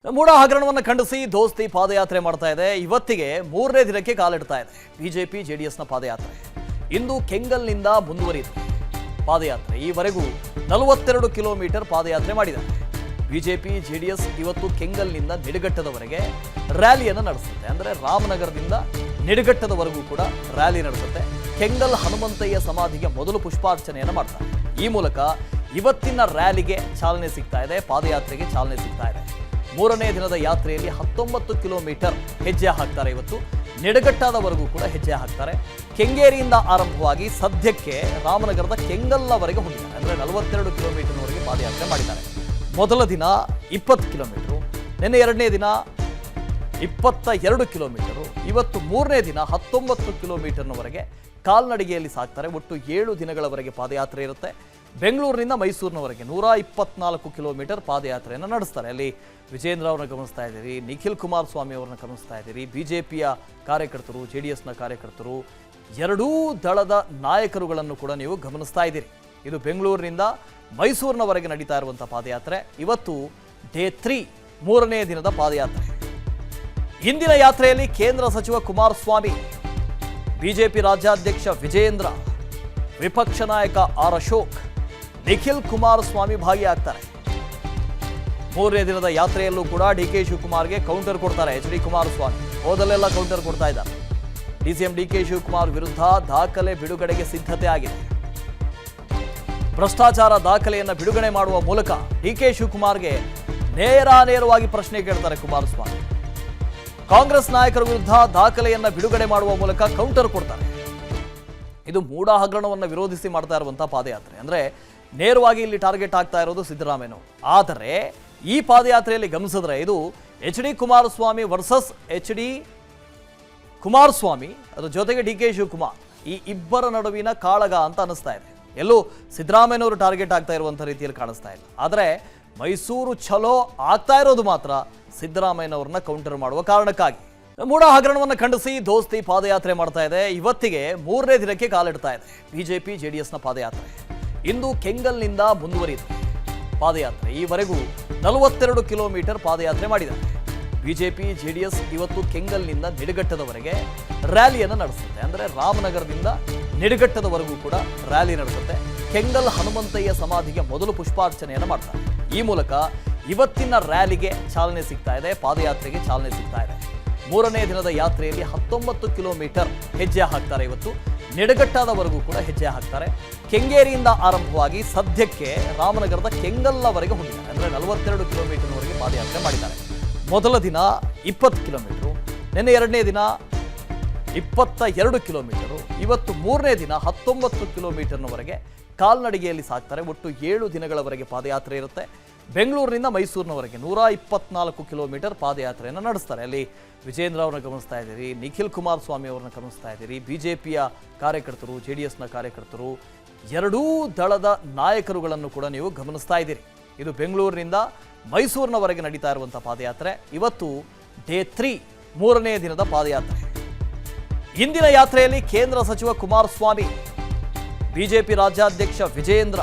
ಮೂಡ ಹಗರಣವನ್ನು ಖಂಡಿಸಿ ದೋಸ್ತಿ ಪಾದಯಾತ್ರೆ ಮಾಡ್ತಾ ಇದೆ. ಇವತ್ತಿಗೆ ಮೂರನೇ ದಿನಕ್ಕೆ ಕಾಲಿಡ್ತಾ ಇದೆ ಬಿಜೆಪಿ ಜೆಡಿಎಸ್ನ ಪಾದಯಾತ್ರೆ. ಇಂದು ಕೆಂಗಲ್ನಿಂದ ಮುಂದುವರಿಯಿತು ಪಾದಯಾತ್ರೆ. ಈವರೆಗೂ 42 ಕಿಲೋಮೀಟರ್ ಪಾದಯಾತ್ರೆ ಮಾಡಿದ್ದಾರೆ. ಬಿಜೆಪಿ ಜೆಡಿಎಸ್ ಇವತ್ತು ಕೆಂಗಲ್ನಿಂದ ನಿಡಘಟ್ಟದವರೆಗೆ ರ್ಯಾಲಿಯನ್ನು ನಡೆಸುತ್ತೆ. ಅಂದರೆ ರಾಮನಗರದಿಂದ ನಿಡಘಟ್ಟದವರೆಗೂ ಕೂಡ ರ್ಯಾಲಿ ನಡೆಸುತ್ತೆ. ಕೆಂಗಲ್ ಹನುಮಂತಯ್ಯ ಸಮಾಧಿಗೆ ಮೊದಲು ಪುಷ್ಪಾರ್ಚನೆಯನ್ನು ಮಾಡ್ತಾರೆ. ಈ ಮೂಲಕ ಇವತ್ತಿನ ರ್ಯಾಲಿಗೆ ಚಾಲನೆ ಸಿಗ್ತಾ ಇದೆ, ಪಾದಯಾತ್ರೆಗೆ ಚಾಲನೆ ಸಿಗ್ತಾ ಇದೆ. ಮೂರನೇ ದಿನದ ಯಾತ್ರೆಯಲ್ಲಿ 19 ಕಿಲೋಮೀಟರ್ ಹೆಜ್ಜೆ ಹಾಕ್ತಾರೆ. ಇವತ್ತು ನಿಡಘಟ್ಟದವರೆಗೂ ಕೂಡ ಹೆಜ್ಜೆ ಹಾಕ್ತಾರೆ. ಕೆಂಗೇರಿಯಿಂದ ಆರಂಭವಾಗಿ ಸದ್ಯಕ್ಕೆ ರಾಮನಗರದ ಕೆಂಗಲ್ನವರೆಗೆ ಹೋಗಿದ್ದಾರೆ. ಅಂದರೆ 42 ಕಿಲೋಮೀಟರ್ವರೆಗೆ ಪಾದಯಾತ್ರೆ ಮಾಡಿದ್ದಾರೆ. ಮೊದಲ ದಿನ 20 ಕಿಲೋಮೀಟರು, ನಿನ್ನೆ ಎರಡನೇ ದಿನ 22 ಕಿಲೋಮೀಟರು, ಇವತ್ತು ಮೂರನೇ ದಿನ 19 ಕಿಲೋಮೀಟರ್ನವರೆಗೆ ಕಾಲ್ನಡಿಗೆಯಲ್ಲಿ ಸಾಕ್ತಾರೆ. ಒಟ್ಟು 7 ದಿನಗಳವರೆಗೆ ಪಾದಯಾತ್ರೆ ಇರುತ್ತೆ. ಬೆಂಗಳೂರಿನಿಂದ ಮೈಸೂರಿನವರೆಗೆ 124 ಕಿಲೋಮೀಟರ್ ಪಾದಯಾತ್ರೆಯನ್ನು ನಡೆಸ್ತಾರೆ. ಅಲ್ಲಿ ವಿಜೇಂದ್ರ ಅವರನ್ನ ಗಮನಿಸ್ತಾ ಇದ್ದೀರಿ, ನಿಖಿಲ್ ಕುಮಾರಸ್ವಾಮಿ ಅವರನ್ನ ಗಮನಿಸ್ತಾ ಇದ್ದೀರಿ, ಬಿಜೆಪಿಯ ಕಾರ್ಯಕರ್ತರು, ಜೆಡಿಎಸ್ನ ಕಾರ್ಯಕರ್ತರು, ಎರಡೂ ದಳದ ನಾಯಕರುಗಳನ್ನು ಕೂಡ ನೀವು ಗಮನಿಸ್ತಾ ಇದ್ದೀರಿ. ಇದು ಬೆಂಗಳೂರಿನಿಂದ ಮೈಸೂರಿನವರೆಗೆ ನಡೀತಾ ಇರುವಂಥ ಪಾದಯಾತ್ರೆ. ಇವತ್ತು ಡೇ 3, ಮೂರನೇ ದಿನದ ಪಾದಯಾತ್ರೆ. ಇಂದಿನ ಯಾತ್ರೆಯಲ್ಲಿ ಕೇಂದ್ರ ಸಚಿವ ಕುಮಾರಸ್ವಾಮಿ, ಬಿಜೆಪಿ ರಾಜ್ಯಾಧ್ಯಕ್ಷ ವಿಜೇಂದ್ರ, ವಿಪಕ್ಷ ನಾಯಕ ಆರ್ ಅಶೋಕ್, ನಿಖಿಲ್ ಕುಮಾರಸ್ವಾಮಿ ಭಾಗಿಯಾಗ್ತಾರೆ. ಮೂರನೇ ದಿನದ ಯಾತ್ರೆಯಲ್ಲೂ ಕೂಡ ಡಿಕೆ ಶಿವಕುಮಾರ್ಗೆ ಕೌಂಟರ್ ಕೊಡ್ತಾರೆ ಎಚ್ ಡಿ ಕುಮಾರಸ್ವಾಮಿ. ಹೋದಲ್ಲೆಲ್ಲ ಕೌಂಟರ್ ಕೊಡ್ತಾ ಇದ್ದಾರೆ. ಡಿಸಿಎಂ ಡಿಕೆ ಶಿವಕುಮಾರ್ ವಿರುದ್ಧ ದಾಖಲೆ ಬಿಡುಗಡೆಗೆ ಸಿದ್ಧತೆ ಆಗಿದೆ. ಭ್ರಷ್ಟಾಚಾರ ದಾಖಲೆಯನ್ನು ಬಿಡುಗಡೆ ಮಾಡುವ ಮೂಲಕ ಡಿಕೆ ಶಿವಕುಮಾರ್ಗೆ ನೇರವಾಗಿ ಪ್ರಶ್ನೆ ಕೇಳ್ತಾರೆ ಕುಮಾರಸ್ವಾಮಿ. ಕಾಂಗ್ರೆಸ್ ನಾಯಕರ ವಿರುದ್ಧ ದಾಖಲೆಯನ್ನು ಬಿಡುಗಡೆ ಮಾಡುವ ಮೂಲಕ ಕೌಂಟರ್ ಕೊಡ್ತಾರೆ. ಇದು ಮೂಡ ಹಗರಣವನ್ನು ವಿರೋಧಿಸಿ ಮಾಡ್ತಾ ಇರುವಂತಹ ಪಾದಯಾತ್ರೆ. ಅಂದರೆ ನೇರವಾಗಿ ಇಲ್ಲಿ ಟಾರ್ಗೆಟ್ ಆಗ್ತಾ ಇರೋದು ಸಿದ್ದರಾಮಯ್ಯ. ಆದರೆ ಈ ಪಾದಯಾತ್ರೆಯಲ್ಲಿ ಗಮನಿಸಿದ್ರೆ ಇದು H D Kumaraswamy versus H D Kumaraswamy, ಅದರ ಜೊತೆಗೆ ಡಿ ಕೆ ಶಿವಕುಮಾರ್, ಈ ಇಬ್ಬರ ನಡುವಿನ ಕಾಳಗ ಅಂತ ಅನಿಸ್ತಾ ಇದೆ. ಎಲ್ಲೂ ಸಿದ್ದರಾಮಯ್ಯನವರು ಟಾರ್ಗೆಟ್ ಆಗ್ತಾ ಇರುವಂಥ ರೀತಿಯಲ್ಲಿ ಕಾಣಿಸ್ತಾ ಇಲ್ಲ. ಆದರೆ ಮೈಸೂರು ಚಲೋ ಆಗ್ತಾ ಇರೋದು ಮಾತ್ರ ಸಿದ್ದರಾಮಯ್ಯನವ್ರನ್ನ ಕೌಂಟರ್ ಮಾಡುವ ಕಾರಣಕ್ಕಾಗಿ. ಮೂಡ ಹಗರಣವನ್ನು ಖಂಡಿಸಿ ದೋಸ್ತಿ ಪಾದಯಾತ್ರೆ ಮಾಡ್ತಾ ಇದೆ. ಇವತ್ತಿಗೆ ಮೂರನೇ ದಿನಕ್ಕೆ ಕಾಲಿಡ್ತಾ ಇದೆ ಬಿಜೆಪಿ ಜೆಡಿಎಸ್ನ ಪಾದಯಾತ್ರೆ. ಇಂದು ಕೆಂಗಲ್ನಿಂದ ಮುಂದುವರಿಯುತ್ತೆ ಪಾದಯಾತ್ರೆ. ಈವರೆಗೂ 42 ಕಿಲೋಮೀಟರ್ ಪಾದಯಾತ್ರೆ ಮಾಡಿದ್ದಾರೆ. ಬಿಜೆಪಿ ಜೆಡಿಎಸ್ ಇವತ್ತು ಕೆಂಗಲ್ನಿಂದ ನಿಡಘಟ್ಟದವರೆಗೆ ರ್ಯಾಲಿಯನ್ನು ನಡೆಸುತ್ತೆ. ಅಂದರೆ ರಾಮನಗರದಿಂದ ನಿಡಘಟ್ಟದವರೆಗೂ ಕೂಡ ರ್ಯಾಲಿ ನಡೆಸುತ್ತೆ. ಕೆಂಗಲ್ ಹನುಮಂತಯ್ಯ ಸಮಾಧಿಗೆ ಮೊದಲು ಪುಷ್ಪಾರ್ಚನೆಯನ್ನು ಮಾಡ್ತಾರೆ. ಈ ಮೂಲಕ ಇವತ್ತಿನ ರ್ಯಾಲಿಗೆ ಚಾಲನೆ ಸಿಗ್ತಾ ಇದೆ, ಪಾದಯಾತ್ರೆಗೆ ಚಾಲನೆ ಸಿಗ್ತಾ ಇದೆ. ಮೂರನೇ ದಿನದ ಯಾತ್ರೆಯಲ್ಲಿ 19 ಕಿಲೋಮೀಟರ್ ಹೆಜ್ಜೆ ಹಾಕ್ತಾರೆ. ಇವತ್ತು ನಿಡಘಟ್ಟದವರೆಗೂ ಕೂಡ ಹೆಜ್ಜೆ ಹಾಕ್ತಾರೆ. ಕೆಂಗೇರಿಯಿಂದ ಆರಂಭವಾಗಿ ಸದ್ಯಕ್ಕೆ ರಾಮನಗರದ ಕೆಂಗಲ್ನವರೆಗೆ ಹೋಗಿದ್ದಾರೆ. ಅಂದರೆ 42 ಕಿಲೋಮೀಟರ್ವರೆಗೆ ಪಾದಯಾತ್ರೆ ಮಾಡಿದ್ದಾರೆ. ಮೊದಲ ದಿನ 20 ಕಿಲೋಮೀಟರು, ನಿನ್ನೆ ಎರಡನೇ ದಿನ 22 ಕಿಲೋಮೀಟರು, ಇವತ್ತು ಮೂರನೇ ದಿನ 19 ಕಿಲೋಮೀಟರ್ನವರೆಗೆ ಕಾಲ್ನಡಿಗೆಯಲ್ಲಿ ಸಾಕ್ತಾರೆ. ಒಟ್ಟು 7 ದಿನಗಳವರೆಗೆ ಪಾದಯಾತ್ರೆ ಇರುತ್ತೆ. ಬೆಂಗಳೂರಿನಿಂದ ಮೈಸೂರಿನವರೆಗೆ 124 ಕಿಲೋಮೀಟರ್ ಪಾದಯಾತ್ರೆಯನ್ನು ನಡೆಸ್ತಾರೆ. ಅಲ್ಲಿ ವಿಜೇಂದ್ರ ಅವರನ್ನ ಗಮನಿಸ್ತಾ ಇದ್ದೀರಿ, ನಿಖಿಲ್ ಕುಮಾರಸ್ವಾಮಿ ಅವರನ್ನ ಗಮನಿಸ್ತಾ ಇದ್ದೀರಿ, ಬಿಜೆಪಿಯ ಕಾರ್ಯಕರ್ತರು, ಜೆಡಿಎಸ್ನ ಕಾರ್ಯಕರ್ತರು, ಎರಡೂ ದಳದ ನಾಯಕರುಗಳನ್ನು ಕೂಡ ನೀವು ಗಮನಿಸ್ತಾ ಇದ್ದೀರಿ. ಇದು ಬೆಂಗಳೂರಿನಿಂದ ಮೈಸೂರಿನವರೆಗೆ ನಡೀತಾ ಇರುವಂಥ ಪಾದಯಾತ್ರೆ. ಇವತ್ತು ಡೇ 3, ಮೂರನೇ ದಿನದ ಪಾದಯಾತ್ರೆ. ಇಂದಿನ ಯಾತ್ರೆಯಲ್ಲಿ ಕೇಂದ್ರ ಸಚಿವ ಕುಮಾರಸ್ವಾಮಿ, ಬಿಜೆಪಿ ರಾಜ್ಯಾಧ್ಯಕ್ಷ ವಿಜೇಂದ್ರ,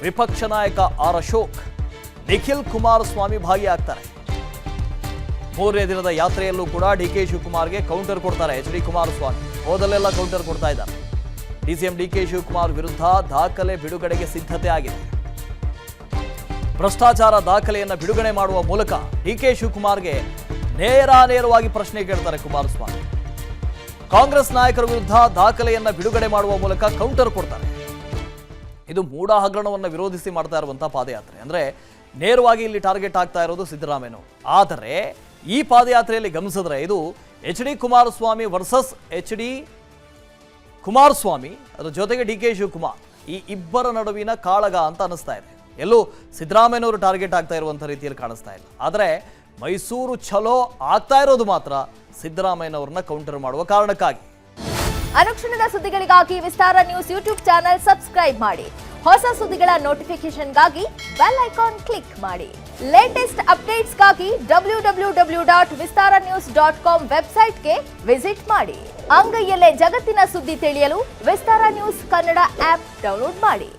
ವಿಪಕ್ಷ ನಾಯಕ ಆರ್ ಅಶೋಕ್, ನಿಖಿಲ್ ಕುಮಾರಸ್ವಾಮಿ ಭಾಗಿಯಾಗ್ತಾರೆ. ಮೂರನೇ ದಿನದ ಯಾತ್ರೆಯಲ್ಲೂ ಕೂಡ ಡಿಕೆ ಶಿವಕುಮಾರ್ಗೆ ಕೌಂಟರ್ ಕೊಡ್ತಾರೆ ಎಚ್ ಡಿ ಕುಮಾರಸ್ವಾಮಿ. ಹೋದಲ್ಲೆಲ್ಲ ಕೌಂಟರ್ ಕೊಡ್ತಾ ಇದ್ದಾರೆ. ಡಿಸಿಎಂ ಡಿಕೆ ಶಿವಕುಮಾರ್ ವಿರುದ್ಧ ದಾಖಲೆ ಬಿಡುಗಡೆಗೆ ಸಿದ್ಧತೆ ಆಗಿದೆ. ಭ್ರಷ್ಟಾಚಾರ ದಾಖಲೆಯನ್ನು ಬಿಡುಗಡೆ ಮಾಡುವ ಮೂಲಕ ಡಿಕೆ ಶಿವಕುಮಾರ್ಗೆ ನೇರವಾಗಿ ಪ್ರಶ್ನೆ ಕೇಳ್ತಾರೆ ಕುಮಾರಸ್ವಾಮಿ. ಕಾಂಗ್ರೆಸ್ ನಾಯಕರ ವಿರುದ್ಧ ದಾಖಲೆಯನ್ನು ಬಿಡುಗಡೆ ಮಾಡುವ ಮೂಲಕ ಕೌಂಟರ್ ಕೊಡ್ತಾರೆ. ಇದು ಮೂಡ ಹಗರಣವನ್ನು ವಿರೋಧಿಸಿ ಮಾಡ್ತಾ ಇರುವಂಥ ಪಾದಯಾತ್ರೆ. ಅಂದರೆ ನೇರವಾಗಿ ಇಲ್ಲಿ ಟಾರ್ಗೆಟ್ ಆಗ್ತಾ ಇರೋದು ಸಿದ್ದರಾಮಯ್ಯ. ಆದರೆ ಈ ಪಾದಯಾತ್ರೆಯಲ್ಲಿ ಗಮನಿಸಿದ್ರೆ ಇದು H D Kumaraswamy versus H D Kumaraswamy, ಅದರ ಜೊತೆಗೆ ಡಿ ಕೆ ಶಿವಕುಮಾರ್, ಈ ಇಬ್ಬರ ನಡುವಿನ ಕಾಳಗ ಅಂತ ಅನಿಸ್ತಾ ಇದೆ. ಎಲ್ಲೂ ಸಿದ್ದರಾಮಯ್ಯನವರು ಟಾರ್ಗೆಟ್ ಆಗ್ತಾ ಇರುವಂಥ ರೀತಿಯಲ್ಲಿ ಕಾಣಿಸ್ತಾ ಇಲ್ಲ. ಆದರೆ ಮೈಸೂರು ಚಲೋ ಆಗ್ತಾ ಇರೋದು ಮಾತ್ರ ಸಿದ್ದರಾಮಯ್ಯನವ್ರನ್ನ ಕೌಂಟರ್ ಮಾಡುವ ಕಾರಣಕ್ಕಾಗಿ. ಅನುಕ್ಷಣದ ಸುದ್ದಿಗಳಿಗಾಗಿ ವಿಸ್ತಾರ ನ್ಯೂಸ್ ಯೂಟ್ಯೂಬ್ ಚಾನೆಲ್ ಸಬ್ಸ್ಕ್ರೈಬ್ ಮಾಡಿ. ಹೊಸ ಸುದ್ದಿಗಳ ನೋಟಿಫಿಕೇಶನ್ಗಾಗಿ ಬೆಲ್ ಐಕಾನ್ ಕ್ಲಿಕ್ ಮಾಡಿ. ಲೇಟೆಸ್ಟ್ ಅಪ್ಡೇಟ್ಸ್ಗಾಗಿ www.vistaranews.com ವೆಬ್ಸೈಟ್ಗೆ ವಿಸಿಟ್ ಮಾಡಿ. ಅಂಗೈಯಲ್ಲೇ ಜಗತ್ತಿನ ಸುದ್ದಿ ತಿಳಿಯಲು ವಿಸ್ತಾರ ನ್ಯೂಸ್ ಕನ್ನಡ ಆಪ್ ಡೌನ್ಲೋಡ್ ಮಾಡಿ.